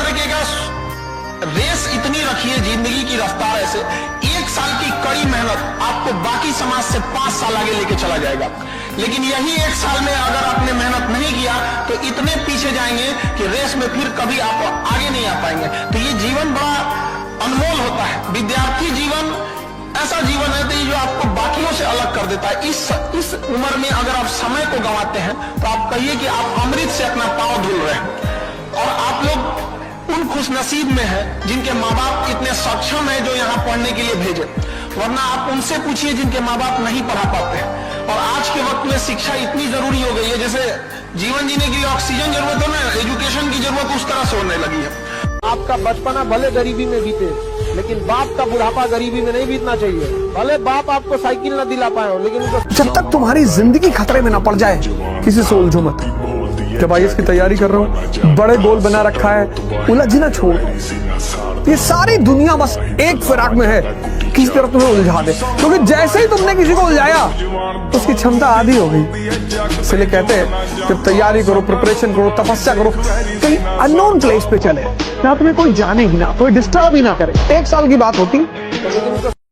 तरीके का रेस इतनी रखिए, जिंदगी की रफ्तार ऐसे 1 साल की कड़ी मेहनत आपको बाकी समाज से 5 साल आगे लेके चला जाएगा। लेकिन यही 1 साल में अगर आपने मेहनत नहीं किया तो इतने पीछे जाएंगे कि रेस में फिर कभी आप आगे नहीं आ पाएंगे। तो ये जीवन बड़ा अनमोल होता है। विद्यार्थी जीवन ऐसा जीवन है जो आपको बाकियों से अलग कर देता है। इस उम्र में अगर आप समय को गंवाते हैं तो आप कहिए कि आप अमृत से अपना पांव धुल रहे हैं। और आप लोग उन खुशनसीब में है जिनके माँ बाप इतने सक्षम है जो यहाँ पढ़ने के लिए भेजे, वरना आप उनसे पूछिए जिनके माँ बाप नहीं पढ़ा पाते हैं। और आज के वक्त में शिक्षा इतनी जरूरी हो गई है, जैसे जीवन जीने के लिए ऑक्सीजन जरूरत है ना, एजुकेशन की जरूरत उस तरह से होने लगी है। आपका बचपना भले गरीबी में बीते, लेकिन बाप का बुढ़ापा गरीबी में नहीं बीतना चाहिए। भले बाप आपको साइकिल न दिला पाए हो, लेकिन जब तक तुम्हारी जिंदगी खतरे में न पड़ जाए किसी से उलझो मत। जब आईएएस की तैयारी कर रहा हूँ, बड़े गोल बना रखा है, उलझना छोड़। ये सारी दुनिया बस एक फिराक में है, किसी तरफ तुम्हें उलझा दे। क्योंकि जैसे ही तुमने किसी को उलझाया तो उसकी क्षमता आधी हो गई। इसलिए कहते हैं जब तैयारी करो, प्रिपरेशन करो, तपस्या करो, कहीं अननोन प्लेस पे चले, जहाँ तुम्हें कोई जाने ही ना, कोई डिस्टर्ब ही ना करे। 1 साल की बात होती।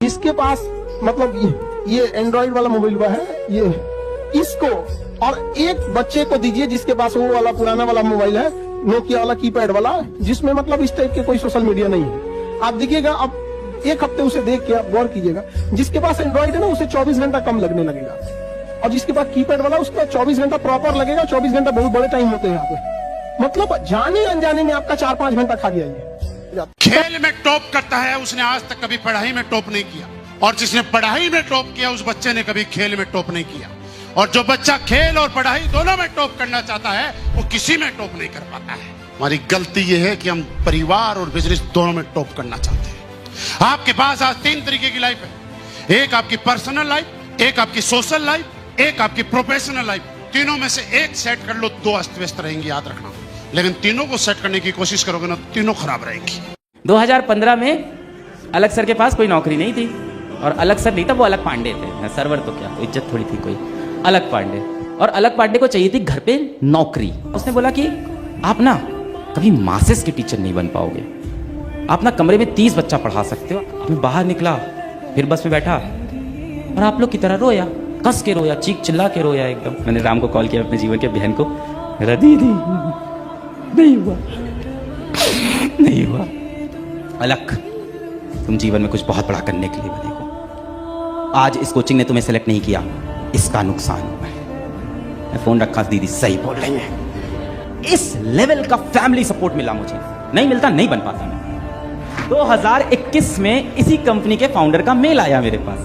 इसके पास मतलब ये एंड्रॉइड वाला मोबाइल है, ये इसको और एक बच्चे को दीजिए जिसके पास वो वाला पुराना वाला मोबाइल है, नोकिया वाला कीपैड वाला, जिसमें मतलब इस टाइप के कोई सोशल मीडिया नहीं है। आप देखिएगा, अब 1 हफ्ते उसे देख के आप गौर कीजिएगा, जिसके पास एंड्रॉइड है ना उसे 24 घंटा कम लगने लगेगा, और जिसके पास कीपैड वाला उसका 24 घंटा प्रॉपर लगेगा। 24 घंटा बहुत बड़े टाइम होते हैं यहाँ पे, मतलब जाने अनजाने में आपका 4-5 घंटा खा गया ये। खेल में टॉप करता है उसने आज तक कभी पढ़ाई में टॉप नहीं किया, और जिसने पढ़ाई में टॉप किया उस बच्चे ने कभी खेल में टॉप नहीं किया। और जो बच्चा खेल और पढ़ाई दोनों में टॉप करना चाहता है वो किसी में टॉप नहीं कर पाता है। हमारी गलती यह है कि हम परिवार और बिजनेस दोनों में टॉप करना चाहते हैं। आपके पास आज 3 तरीके की लाइफ है, एक आपकी पर्सनल लाइफ, एक आपकी सोशल लाइफ, एक आपकी प्रोफेशनल लाइफ। तीनों में से एक सेट कर लो, 2 अस्त व्यस्त रहेंगी, याद रखना। लेकिन तीनों को सेट करने की कोशिश करोगे ना, तीनों खराब रहेंगी। 2015 में अलग सर के पास कोई नौकरी नहीं थी, और अलग सर नहीं था, वो अलग पांडे थे। सर्वर तो क्या, इज्जत थोड़ी थी कोई, अलग पांडे। और अलग पांडे को चाहिए थी घर पे नौकरी। उसने बोला कि आप ना कभी मासेस के टीचर नहीं बन पाओगे, आप ना कमरे में 30 बच्चा पढ़ा सकते हो। मैं बाहर निकला, फिर बस में बैठा और आप लोग की तरह रोया, कस के रोया, चीख चिल्ला के रोया एकदम। मैंने राम को कॉल किया, अपने जीवन के बहन को, दीदी नहीं हुआ, नहीं हुआ। अलग, तुम जीवन में कुछ बहुत बड़ा करने के लिए बने हो। आज इस कोचिंग ने तुम्हें सेलेक्ट नहीं किया, इसका नुकसान हुआ है। मैं फोन रखा, दीदी सही बोल रही है। इस लेवल का फैमिली सपोर्ट मिला मुझे, नहीं मिलता नहीं बन पाता मैं। 2021 में इसी कंपनी के फाउंडर का मेल आया मेरे पास,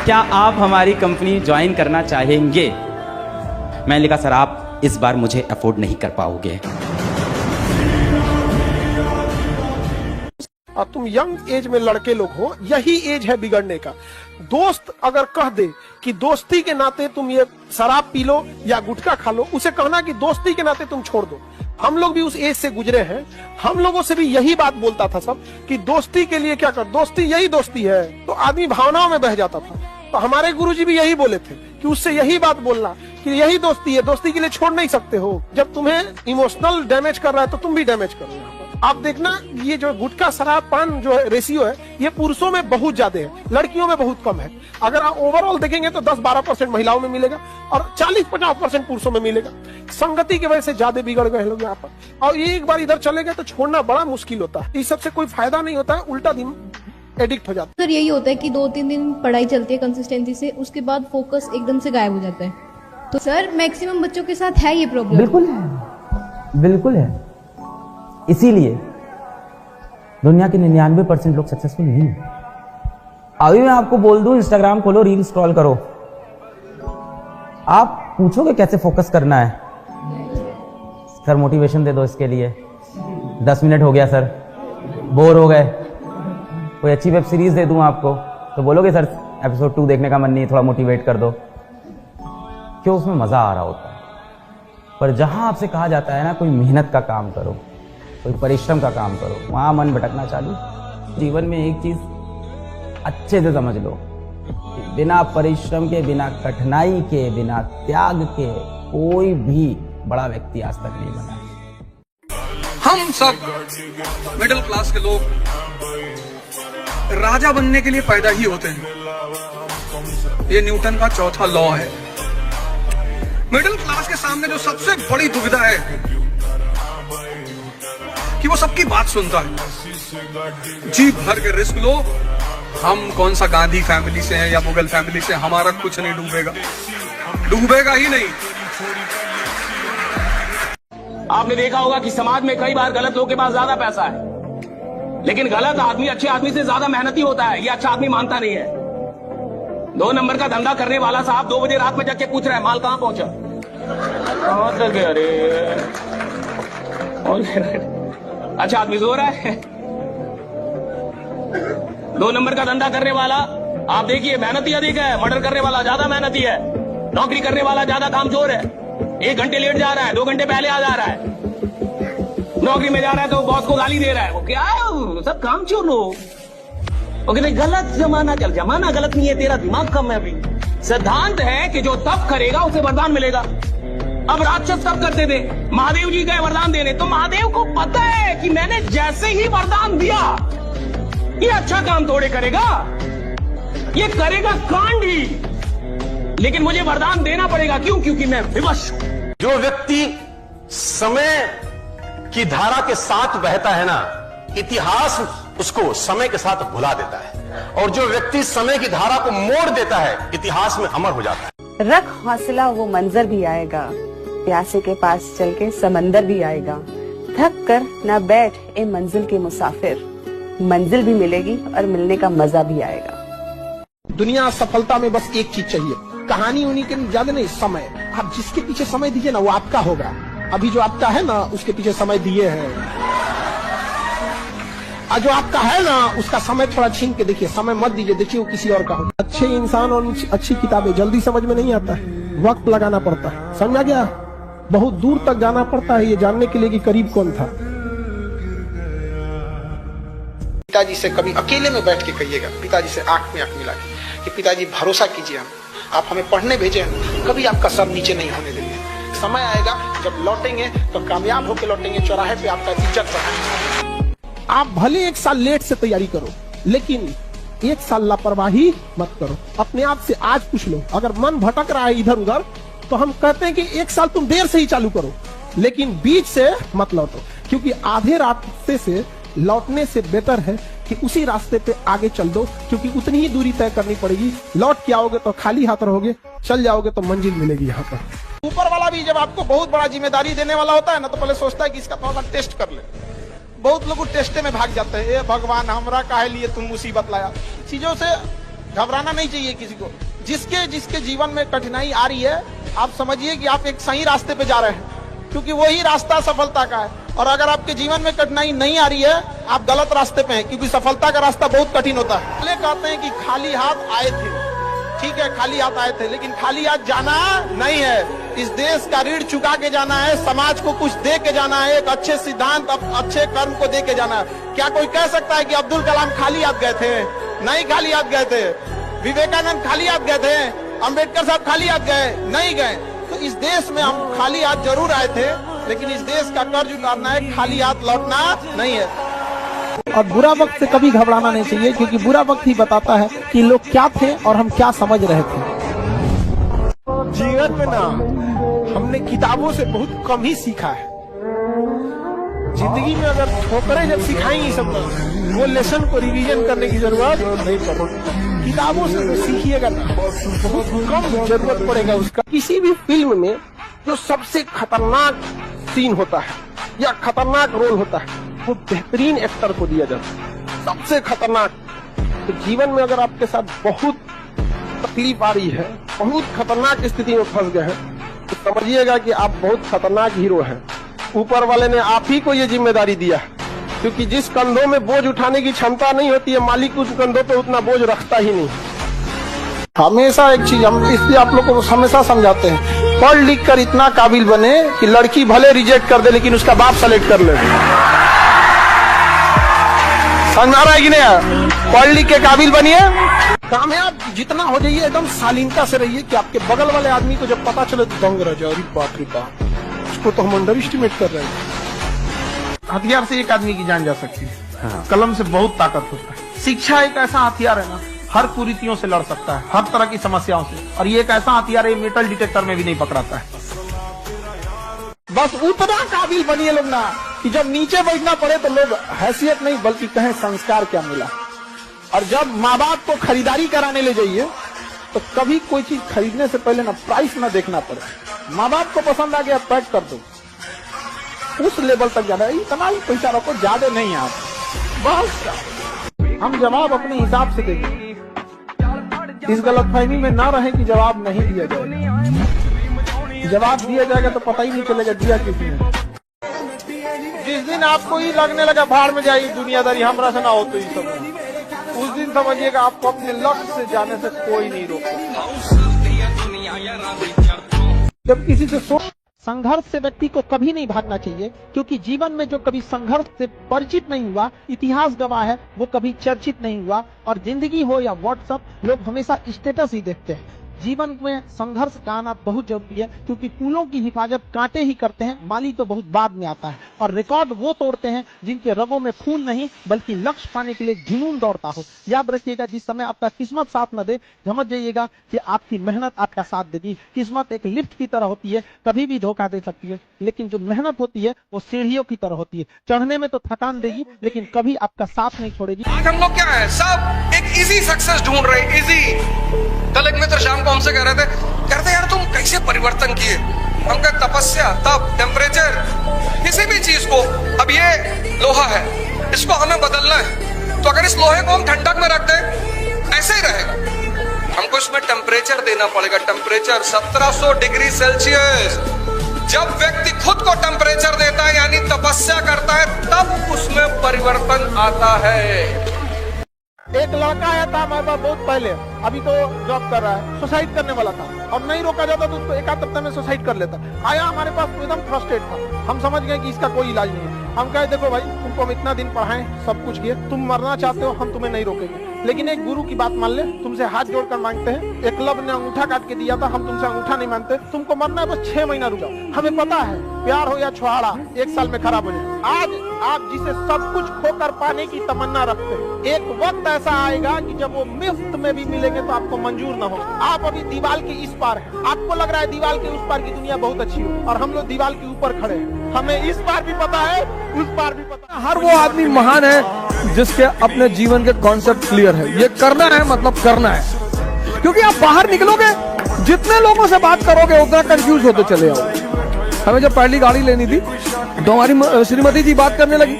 क्या आप हमारी कंपनी ज्वाइन करना चाहेंगे? मैंने लिखा सर आप इस बार मुझे अफोर्ड नहीं कर पाओगे। और तुम यंग एज में लड़के लोग हो, यही एज है बिगड़ने का। दोस्त अगर कह दे कि दोस्ती के नाते तुम ये शराब पी लो या गुटखा खा लो, उसे कहना कि दोस्ती के नाते तुम छोड़ दो। हम लोग भी उस एज से गुजरे हैं, हम लोगों से भी यही बात बोलता था सब कि दोस्ती के लिए क्या कर, दोस्ती यही दोस्ती है। तो आदमी भावनाओं में बह जाता था। तो हमारे गुरुजी भी यही बोले थे कि उससे यही बात बोलना कि यही दोस्ती है, दोस्ती के लिए छोड़ नहीं सकते हो। जब तुम्हें इमोशनल डैमेज कर रहा है तो तुम भी डैमेज करो। यहाँ पर आप देखना, ये जो गुटखा शराब पान जो है रेशियो है, ये पुरुषों में बहुत ज्यादा है, लड़कियों में बहुत कम है। अगर आप ओवरऑल देखेंगे तो 10-12% महिलाओं में मिलेगा और 40-50% पुरुषों में मिलेगा। संगति की वजह से ज्यादा बिगड़ गए लोग यहाँ पर, और ये एक बार इधर चले गए तो छोड़ना बड़ा मुश्किल होता है। इस सबसे कोई फायदा नहीं होता है, उल्टा दिन एडिक्ट हो जाता है। सर यही होता है कि 2-3 दिन पढ़ाई चलती है कंसिस्टेंसी से, उसके बाद फोकस एकदम से गायब हो जाता है। तो सर मैक्सिमम बच्चों के साथ है ये प्रॉब्लम? बिल्कुल है, बिल्कुल है। इसीलिए दुनिया के 99% लोग सक्सेसफुल नहीं है। अभी मैं आपको बोल दूं, इंस्टाग्राम खोलो, रील स्क्रॉल करो, आप पूछोगे कैसे फोकस करना है? सर मोटिवेशन दे दो इसके लिए। 10 मिनट हो गया सर, बोर हो गए, कोई अच्छी वेब सीरीज दे दूं आपको, तो बोलोगे सर एपिसोड 2 देखने का मन नहीं है, थोड़ा मोटिवेट कर दो। क्यों? उसमें मजा आ रहा होता है। पर जहां आपसे कहा जाता है ना कोई मेहनत का काम करो, कोई परिश्रम का काम करो, वहां मन भटकना चालू। जीवन में एक चीज अच्छे से समझ लो, बिना परिश्रम के, बिना कठिनाई के, बिना त्याग के कोई भी बड़ा व्यक्ति आज तक नहीं बना। हम सब मिडिल क्लास के लोग राजा बनने के लिए पैदा ही होते हैं। ये न्यूटन का चौथा लॉ है। मिडिल क्लास के सामने जो सबसे बड़ी दुविधा है कि वो सबकी बात सुनता है। जी भर के रिस्क लो, हम कौन सा गांधी फैमिली से हैं या मुगल फैमिली से, हमारा कुछ नहीं डूबेगा, डूबेगा ही नहीं। आपने देखा होगा कि समाज में कई बार गलत लोगों के पास ज्यादा पैसा है, लेकिन गलत आदमी अच्छे आदमी से ज्यादा मेहनती होता है। ये अच्छा आदमी मानता नहीं है। 2 नंबर का धंधा करने वाला साहब 2 बजे रात में जाके पूछ रहा है माल कहां पहुंचा, कहां तक गया, अरे अच्छा आदमी सो रहा है। 2 नंबर का धंधा करने वाला आप देखिए मेहनती अधिक है, मर्डर करने वाला ज्यादा मेहनती है, नौकरी करने वाला ज्यादा कामचोर है। 1 घंटे लेट जा रहा है, 2 घंटे पहले आ जा रहा है, नौकरी में जा रहा है तो बॉस को गाली दे रहा है। वो क्या है, सब कामचोर लोग। ओके नहीं, गलत जमाना चल, जमाना गलत नहीं है, तेरा दिमाग कम है अभी। सिद्धांत है कि जो तप करेगा उसे वरदान मिलेगा। अब राक्षस तप करते थे, महादेव जी गए वरदान देने, तो महादेव को पता है कि मैंने जैसे ही वरदान दिया ये अच्छा काम थोड़े करेगा, ये करेगा कांड ही, लेकिन मुझे वरदान देना पड़ेगा। क्यों? क्योंकि मैं विवश हूं। जो व्यक्ति समय की धारा के साथ बहता है ना, इतिहास उसको समय के साथ भुला देता है, और जो व्यक्ति समय की धारा को मोड़ देता है, इतिहास में अमर हो जाता है। रख हौसला, वो मंजर भी आएगा, प्यासे के पास चल के समंदर भी आएगा। थक कर ना बैठ ए मंजिल के मुसाफिर, मंजिल भी मिलेगी और मिलने का मजा भी आएगा। दुनिया सफलता में बस एक चीज चाहिए, कहानी उन्हीं के ज्यादा नहीं, समय। आप जिसके पीछे समय दीजिए ना वो आपका होगा। अभी जो आपका है ना उसके पीछे समय दिए हैं, और जो आपका है ना उसका समय थोड़ा छीन के देखिए, समय मत दीजिए, देखिए वो किसी और का हो। अच्छे इंसान और अच्छी किताबें जल्दी समझ में नहीं आता है, वक्त लगाना पड़ता है। समझ में आ गया? बहुत दूर तक जाना पड़ता है ये जानने के लिए कि करीब कौन था। पिताजी से कभी अकेले में बैठ के कहिएगा, पिताजी से आंख में आंख मिला कि पिताजी भरोसा कीजिए, आप हमें पढ़ने भेजे हैं, कभी आपका सर नीचे नहीं होने देंगे। समय आएगा जब लौटेंगे तो कामयाब होकर लौटेंगे, चौराहे पे आपका इज्जत बढ़ाएंगे। आप भले 1 साल लेट से तैयारी करो, लेकिन 1 साल लापरवाही मत करो। अपने आप से आज पूछ लो, अगर मन भटक रहा है इधर उधर, तो हम कहते हैं कि 1 साल तुम देर से ही चालू करो, लेकिन बीच से मत लौटो, क्योंकि आधे रास्ते से लौटने से बेटर है कि उसी रास्ते पे आगे चल दो, क्योंकि उतनी ही दूरी तय करनी पड़ेगी। लौट के आओगे तो खाली हाथ रहोगे, चल जाओगे तो मंजिल मिलेगी यहाँ पर। ऊपर वाला भी जब आपको बहुत बड़ा जिम्मेदारी देने वाला होता है ना, तो पहले सोचता है कि इसका थोड़ा टेस्ट कर ले। बहुत लोग टेस्टे में भाग जाते हैं, ए भगवान हमरा काहे लिए तुम मुसीबत लाया। चीजों से घबराना नहीं चाहिए किसी को। जिसके जिसके जीवन में कठिनाई आ रही है, आप समझिए कि आप एक सही रास्ते पे जा रहे हैं, क्योंकि वही रास्ता सफलता का है। और अगर आपके जीवन में कठिनाई नहीं आ रही है, आप गलत रास्ते पे हैं, क्योंकि सफलता का रास्ता बहुत कठिन होता है। पहले कहते हैं कि खाली हाथ आए थे, ठीक है खाली हाथ आए थे, लेकिन खाली हाथ जाना नहीं है। इस देश का ऋण चुका के जाना है, समाज को कुछ दे के जाना है, एक अच्छे सिद्धांत, अच्छे कर्म को दे के जाना है। क्या कोई कह सकता है कि अब्दुल कलाम खाली हाथ गए थे? नहीं खाली हाथ गए थे। विवेकानंद खाली हाथ गए थे? अम्बेडकर साहब खाली हाथ गए? नहीं गए। तो इस देश में हम खाली हाथ जरूर आए थे, लेकिन इस देश का कर्ज उतारना है, खाली हाथ लौटना नहीं है। और बुरा वक्त से कभी घबराना नहीं चाहिए, क्योंकि बुरा वक्त ही बताता है कि लोग क्या थे और हम क्या समझ रहे थे। जीवन में ना हमने किताबों से बहुत कम ही सीखा है। जिंदगी में अगर ठोकरें जब सिखाएंगी सब लोग, वो लेसन को रिवीजन करने की जरूरत नहीं पड़ेगी। किताबों से तो सीखिएगा ना, बहुत कम जरूरत पड़ेगा उसका। किसी भी फिल्म में जो सबसे खतरनाक सीन होता है या खतरनाक रोल होता है, वो बेहतरीन एक्टर को दिया जाता है, सबसे खतरनाक। तो जीवन में अगर आपके साथ बहुत तकलीफ आ रही है, बहुत खतरनाक स्थिति में फंस गए हैं, तो समझिएगा कि आप बहुत खतरनाक हीरो हैं। ऊपर वाले ने आप ही को ये जिम्मेदारी दिया, क्योंकि जिस कंधों में बोझ उठाने की क्षमता नहीं होती है, मालिक उस कंधों पे उतना बोझ रखता ही नहीं। हमेशा एक चीज हम इसलिए आप लोगों को हमेशा समझाते हैं, पढ़ लिख कर इतना काबिल बने कि लड़की भले रिजेक्ट कर दे, लेकिन उसका बाप सेलेक्ट कर ले। समझ आ रहा है कि नहीं? पढ़ लिख के काबिल बनिए, कामयाब जितना हो जाइए, एकदम शालीनता से रहिए कि आपके बगल वाले आदमी को जब पता चले तो दंग रह जाए, अरे बाप रे बाप, उसको तो हम अंडर एस्टिमेट कर रहे हैं। हथियार से एक आदमी की जान जा सकती है, कलम से बहुत ताकत होता है। शिक्षा एक ऐसा हथियार है ना, हर कुरीतियों से लड़ सकता है, हर तरह की समस्याओं से। और ये एक ऐसा हथियार है, मेटल डिटेक्टर में भी नहीं पकड़ाता है। बस उतना काबिल बनिए लोग ना कि जब नीचे बैठना पड़े तो लोग हैसियत नहीं बल्कि कहें संस्कार क्या मिला। और जब माँ बाप को खरीदारी कराने ले जाइए तो कभी कोई चीज खरीदने से पहले ना प्राइस ना देखना पड़े। माँ बाप को पसंद आ गया पैक कर दो, उस लेवल तक जाना। इतना ही पैसा रखो, ज्यादा नहीं आप, बस हम जवाब अपने हिसाब से देंगे। इस गलतफहमी में ना रहे कि जवाब नहीं दिया जाएगा। जवाब दिया जाएगा तो पता ही नहीं चलेगा दिया किसने। जिस दिन आपको ही लगने लगा भाड़ में जाइए दुनियादारी हमरा से ना हो तो ही सब, उस दिन समझिएगा आपको अपने लक्ष्य से जाने से कोई नहीं रोक सकता। जब किसी से संघर्ष से व्यक्ति को कभी नहीं भागना चाहिए, क्योंकि जीवन में जो कभी संघर्ष से परिचित नहीं हुआ, इतिहास गवाह है, वो कभी चर्चित नहीं हुआ। और जिंदगी हो या व्हाट्सएप, लोग हमेशा स्टेटस ही देखते हैं। जीवन में संघर्ष का आना बहुत जरूरी है, क्योंकि फूलों की हिफाजत कांटे ही करते हैं, माली तो बहुत बाद में आता है। और रिकॉर्ड वो तोड़ते हैं जिनके रगों में खून नहीं बल्कि लक्ष्य पाने के लिए जुनून दौड़ता हो। याद रखिएगा, जिस समय आपका किस्मत साथ न दे, समझ जाइएगा कि आपकी मेहनत आपका साथ देगी। किस्मत एक लिफ्ट की तरह होती है, कभी भी धोखा दे सकती है, लेकिन जो मेहनत होती है वो सीढ़ियों की तरह होती है। चढ़ने में तो थकान देगी लेकिन कभी आपका साथ नहीं छोड़ेगी। आज हम लोग क्या है, सब एक इजी सक्सेस ढूंढ रहे हैं, इजी। कल एक मित्र शाम को हमसे कह रहे थे यार तुम कैसे परिवर्तन किए। हम कहे तपस्या, तप, टेम्परेचर, किसी भी चीज को। अब ये लोहा है, इसको हमें बदलना है, तो अगर इस लोहे को हम ठंडक में रख दें ऐसे ही रहेगा। हमको इसमें टेम्परेचर देना पड़ेगा, टेम्परेचर 1700 डिग्री सेल्सियस। जब व्यक्ति खुद को टेम्परेचर देता है यानी तपस्या करता है, तब उसमें परिवर्तन आता है। एक लड़का आया था हमारे पास बहुत पहले, अभी तो जॉब कर रहा है, सुसाइड करने वाला था और नहीं रोका जाता तो उसको एक आध हफ्ते में सुसाइड कर लेता। आया हमारे पास तो एकदम फ्रस्ट्रेट था। हम समझ गए कि इसका कोई इलाज नहीं है। हम कहे देखो भाई, तुमको हम इतना दिन पढ़ाएं, सब कुछ किए, तुम मरना चाहते हो, हम तुम्हें नहीं रोकेंगे, लेकिन एक गुरु की बात मान ले, तुमसे हाथ जोड़कर मांगते हैं। एकलव्य ने अंगूठा काट के दिया था, हम तुमसे अंगूठा नहीं मानते, तुमको मरना है बस 6 महीना रुको। हमें पता है प्यार हो या छुहाड़ा 1 साल में खराब हो जाए। आज आप जिसे सब कुछ खोकर पाने की तमन्ना रखते हैं, एक वक्त ऐसा आएगा कि जब वो मुफ्त में भी मिलेंगे तो आपको मंजूर न हो। आप अभी दीवार के इस पार हैं, आपको लग रहा है दीवार के उस पार की दुनिया बहुत अच्छी हो, और हम लोग दीवार के ऊपर खड़े हैं। हमें इस पार भी पता है, उस पार भी पता है। हर वो आदमी महान है जिसके अपने जीवन के कॉन्सेप्ट क्लियर है। ये करना है मतलब करना है, क्योंकि आप बाहर निकलोगे, जितने लोगों से बात करोगे उतना कंफ्यूज होते चले आओ। हमें जब पहली गाड़ी लेनी थी तो हमारी श्रीमती जी बात करने लगी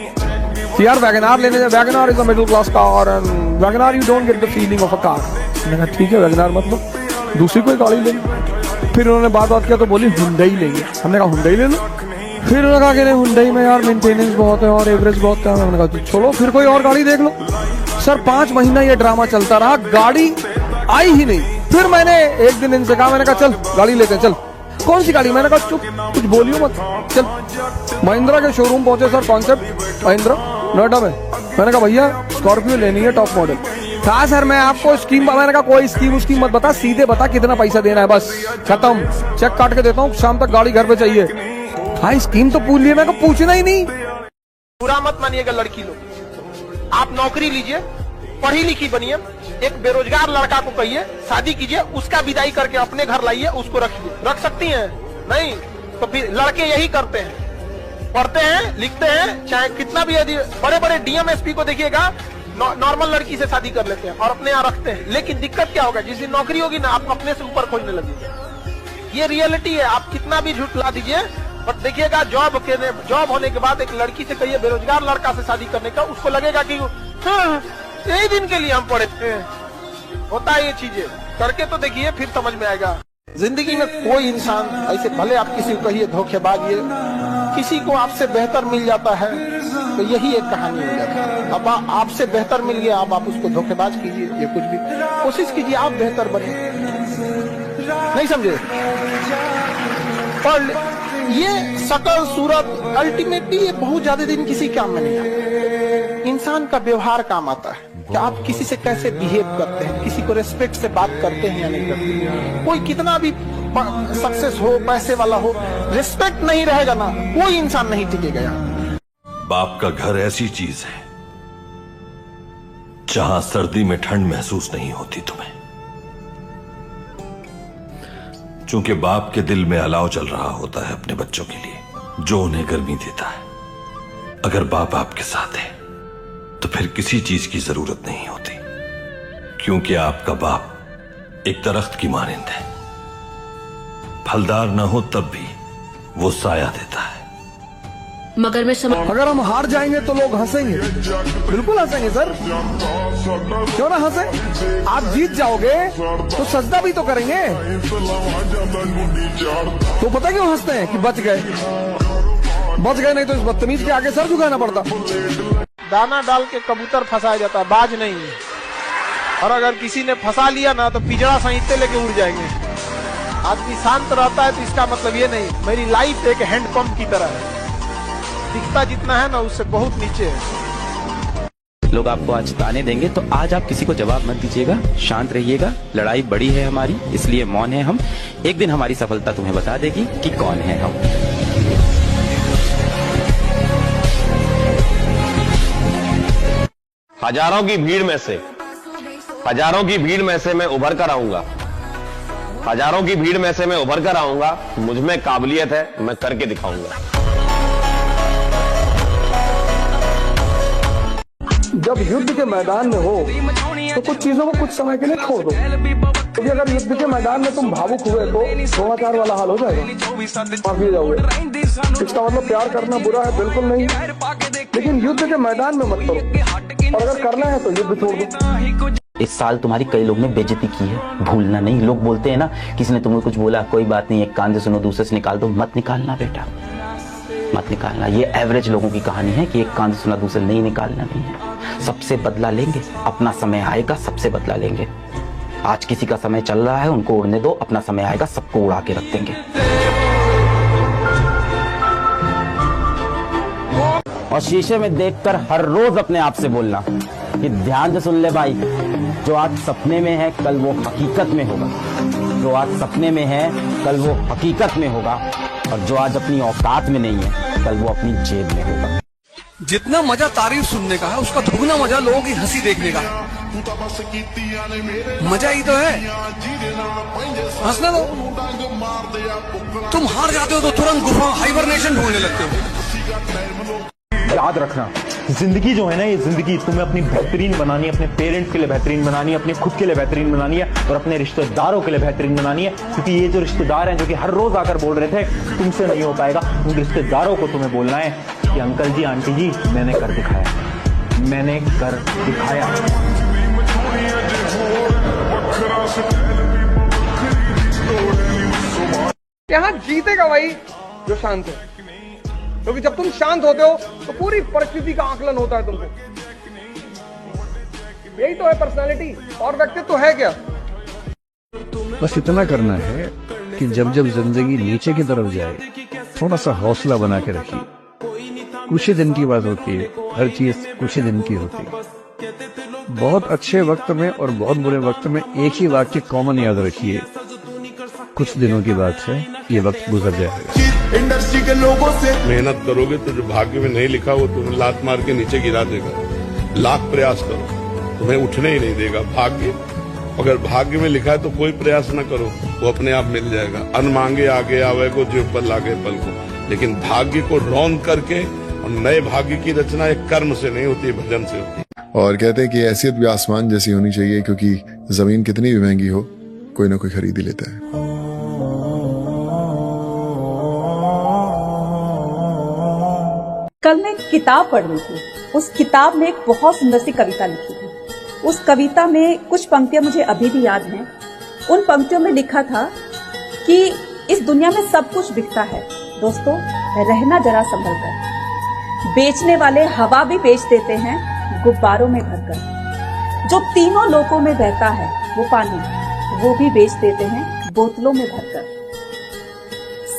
कि यार वैगनार लेने, WagonR is a middle class car and WagonR you don't get the feeling of a car. मैंने कहा ठीक है वैगनार मतलब दूसरी कोई गाड़ी लेंगे। फिर उन्होंने बात किया तो बोली हुंडई लेंगे। हमने कहा हुंडई ले लो। फिर उन्होंने कहा कि नहीं हुंडई में यार मेंटेनेंस बहुत है और एवरेज बहुत है। मैंने कहा छोड़ो फिर कोई और गाड़ी देख लो। सर 5 महीना ये ड्रामा चलता रहा, गाड़ी आई ही नहीं। फिर मैंने एक दिन इनसे कहा, मैंने कहा चल गाड़ी लेते हैं, चल। कौन सी गाड़ी? मैंने कहा चुप, कुछ बोलियो मत, चल। महिंद्रा के शोरूम पहुंचे सर, कॉन्सेप्ट महिंद्रा नोएडा में। मैंने कहा भैया स्कॉर्पियो लेनी है टॉप मॉडल। कहा सर मैं आपको स्कीम, मैंने कहा कोई स्कीम उसकी मत बता, सीधे बता कितना पैसा देना है, बस खत्म, चेक काट के देता हूँ, शाम तक गाड़ी घर पे चाहिए। हाँ स्कीम तो पूछ लिया, मैं पूछना ही नहीं। बुरा मत मानिएगा लड़की लोग, आप नौकरी लीजिए, पढ़ी लिखी बनिए, एक बेरोजगार लड़का को कहिए शादी कीजिए, उसका विदाई करके अपने घर लाइए, उसको रखिए। रख सकती हैं? नहीं तो फिर लड़के यही करते हैं, पढ़ते हैं, लिखते हैं, चाहे कितना भी, यदि बड़े बड़े डीएमएसपी को देखिएगा नॉर्मल लड़की से शादी कर लेते हैं और अपने यहाँ रखते हैं। लेकिन दिक्कत क्या होगा, जिस दिन नौकरी होगी ना, आप अपने से ऊपर खोजने लगेंगे। ये रियलिटी है, आप कितना भी झूठ ला दीजिए, पर देखिएगा जॉब होने के बाद एक लड़की से कहिए बेरोजगार लड़का से शादी करने का, उसको लगेगा कि यही दिन के लिए हम पढ़े थे। होता है ये चीजें, करके तो देखिए फिर समझ में आएगा। जिंदगी में कोई इंसान ऐसे, भले आप किसी को कहिए धोखेबाज, ये किसी को आपसे बेहतर मिल जाता है तो यही एक कहानी हो जाती है। अब आपसे बेहतर मिल गया, अब आप उसको धोखेबाज कीजिए, ये कुछ भी कोशिश कीजिए आप बेहतर बने, नहीं समझे? और ये शकल सूरत अल्टीमेटली ये बहुत ज्यादा दिन किसी काम में नहीं आता। इंसान का व्यवहार काम आता है कि आप किसी से कैसे बिहेव करते हैं, किसी को रेस्पेक्ट से बात करते हैं या नहीं करते। कोई कितना भी सक्सेस हो, पैसे वाला हो, रिस्पेक्ट नहीं रहेगा ना, कोई इंसान नहीं टिकेगा यहाँ। बाप का घर ऐसी चीज है जहां सर्दी में ठंड महसूस नहीं होती तुम्हें, चूंकि बाप के दिल में अलाव चल रहा होता है अपने बच्चों के लिए जो उन्हें गर्मी देता है। अगर बाप आपके साथ है तो फिर किसी चीज की जरूरत नहीं होती, क्योंकि आपका बाप एक दरख्त की मानिंद है, फलदार ना हो तब भी वो साया देता है। मगर मैं अगर हम हार जाएंगे तो लोग हंसेंगे, बिल्कुल हंसेंगे सर, क्यों ना हंसे। आप जीत जाओगे तो सजदा भी तो करेंगे, तो पता क्यों हंसते हैं कि बच गए, नहीं तो इस बदतमीज के आगे सर झुकाना पड़ता। दाना डाल के कबूतर फंसाया जाता है, बाज नहीं। और अगर किसी ने फंसा लिया ना तो पिजड़ा सहित लेके उड़ जाएंगे। आदमी शांत रहता है तो इसका मतलब ये नहीं मेरी लाइफ एक हैंडपंप की तरह है, दिखता जितना है ना उससे बहुत नीचे है। लोग आपको आज ताने देंगे तो आज आप किसी को जवाब मत दीजिएगा, शांत रहिएगा। लड़ाई बड़ी है हमारी, इसलिए मौन है हम। एक दिन हमारी सफलता तुम्हें बता देगी कि कौन है हम। हजारों की भीड़ में से मैं उभर कर आऊंगा, हजारों की भीड़ में से मैं उभर कर आऊंगा। मुझ में काबिलियत है, मैं करके दिखाऊंगा। जब युद्ध के मैदान में हो तो कुछ चीजों को कुछ समय के लिए छोड़ दो, क्योंकि अगर युद्ध के मैदान में तुम भावुक हुए तो समाचार वाला हाल हो जाएगा, माफी जाओगे। इसका मतलब प्यार करना बुरा है, बिल्कुल नहीं, लेकिन युद्ध के मैदान में मत करो, और अगर करना है तो युद्ध छोड़ दो। इस साल तुम्हारी कई लोग ने बेइज्जती की है, भूलना नहीं। लोग बोलते हैं ना, किसी ने तुम्हें कुछ बोला, कोई बात नहीं, एक कान से सुनो दूसरे से निकाल दो। मत निकालना बेटा, मत निकालना। ये एवरेज लोगों की कहानी है कि एक कान से सुना दूसरे नहीं निकालना नहीं है। सबसे बदला लेंगे, अपना समय आएगा, सबसे बदला लेंगे। आज किसी का समय चल रहा है, उनको उड़ने दो, अपना समय आएगा, सबको उड़ा के रख देंगे। और शीशे में देखकर हर रोज अपने आप से बोलना कि ध्यान से सुन ले भाई, जो आज सपने में है कल वो हकीकत में होगा, जो आज सपने में है कल वो हकीकत में होगा, और जो आज अपनी औकात में नहीं है कल वो अपनी जेब में होगा। जितना मजा तारीफ सुनने का है, उसका दुगना मजा लोगों की हंसी देखने का है। मजा ही तो है, हंसने दो। तुम हार जाते हो तो तुरंत गुफा हाइबरनेशन ढूंढने लगते हो। याद रखना, जिंदगी जो है ना, ये जिंदगी तुम्हें अपनी बेहतरीन बनानी है, अपने पेरेंट्स के लिए बेहतरीन बनानी है, अपने खुद के लिए बेहतरीन बनानी है, और अपने रिश्तेदारों के लिए बेहतरीन बनानी है। क्योंकि ये जो रिश्तेदार हैं जो कि हर रोज आकर बोल रहे थे तुमसे नहीं हो पाएगा, उन रिश्तेदारों को तुम्हें बोलना है कि अंकल जी आंटी जी मैंने कर दिखाया, मैंने कर दिखाया। यहाँ जीतेगा वही जो शांत है, क्योंकि जब तुम शांत होते हो तो पूरी परिस्थिति का आकलन होता है तुमको। यही तो है पर्सनालिटी, और व्यक्तित्व है क्या? बस इतना करना है कि जब जब जिंदगी नीचे की तरफ जाए थोड़ा सा हौसला बना के रखिए। कुछ ही दिन की बात होती है, हर चीज कुछ ही दिन की होती है। बहुत अच्छे वक्त में और बहुत बुरे वक्त में एक ही वाक्य कॉमन याद रखिए, कुछ दिनों की बात है, ये वक्त गुजर जाएगा। इंडस्ट्री के लोगों से मेहनत करोगे तो जो भाग्य में नहीं लिखा वो तुम्हें लात मार के नीचे गिरा देगा। लाख प्रयास करो, तुम्हें उठने ही नहीं देगा भाग्य। अगर भाग्य में लिखा है तो कोई प्रयास न करो, वो अपने आप मिल जाएगा। अन मांगे आगे आवे को, जो पल लागे पल को। लेकिन भाग्य को रौंद करके और नए भाग्य की रचना एक कर्म से नहीं होती, भजन से होती है। और कहते हैं कि हैसियत भी आसमान जैसी होनी चाहिए, क्योंकि जमीन कितनी भी महंगी हो कोई ना कोई खरीद ही लेता है। कल मैं एक किताब पढ़ रही थी, उस किताब में एक बहुत सुंदर सी कविता लिखी थी। उस कविता में कुछ पंक्तियां मुझे अभी भी याद हैं। उन पंक्तियों में लिखा था कि इस दुनिया में सब कुछ बिकता है दोस्तों, रहना जरा संभल कर। बेचने वाले हवा भी बेच देते हैं गुब्बारों में भरकर। जो तीनों लोकों में बहता है वो पानी, वो भी बेच देते हैं बोतलों में भरकर।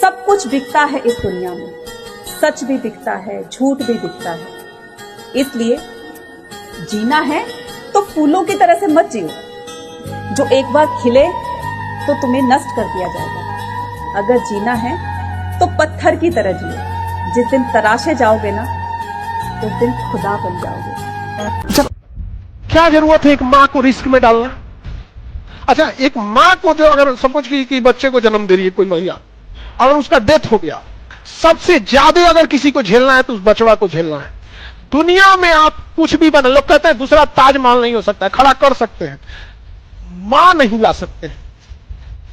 सब कुछ बिकता है इस दुनिया में, सच भी बिकता है, झूठ भी बिकता है। इसलिए जीना है तो फूलों की तरह से मत जियो, जो एक बार खिले तो तुम्हें नष्ट कर दिया जाएगा। अगर जीना है तो पत्थर की तरह जियो, जिस दिन तराशे जाओगे ना उस दिन खुदा बन जाओगे। क्या जरूरत है एक माँ को रिस्क में डालना? अच्छा, एक माँ को जो अगर सपोज कि बच्चे को जन्म दे रही है कोई महिला, अगर उसका डेथ हो गया, सबसे ज्यादा अगर किसी को झेलना है तो उस बचड़ा को झेलना है। दुनिया में आप कुछ भी बना, लोग कहते हैं दूसरा ताजमहल नहीं हो सकता है, खड़ा कर सकते हैं, मां नहीं ला सकते,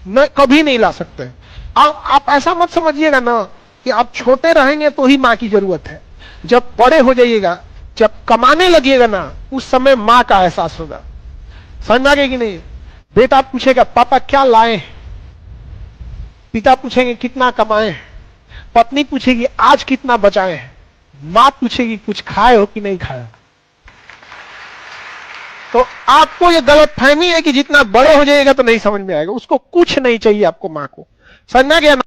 न कभी नहीं ला सकते। आप ऐसा मत समझिएगा ना कि आप छोटे रहेंगे तो ही माँ की जरूरत है। जब बड़े हो जाइएगा, जब कमाने लगिएगा ना, उस समय माँ का एहसास होगा। समझ में आ गया कि नहीं? बेटा पूछेगा पापा क्या लाए, पिता पूछेंगे कितना कमाए, पत्नी पूछेगी आज कितना बचाए, मां पूछेगी कुछ खाए हो कि नहीं खाया। तो आपको ये गलतफहमी है कि जितना बड़े हो जाएगा तो नहीं समझ में आएगा। उसको कुछ नहीं चाहिए आपको, मां को। समझ में आ गया ना?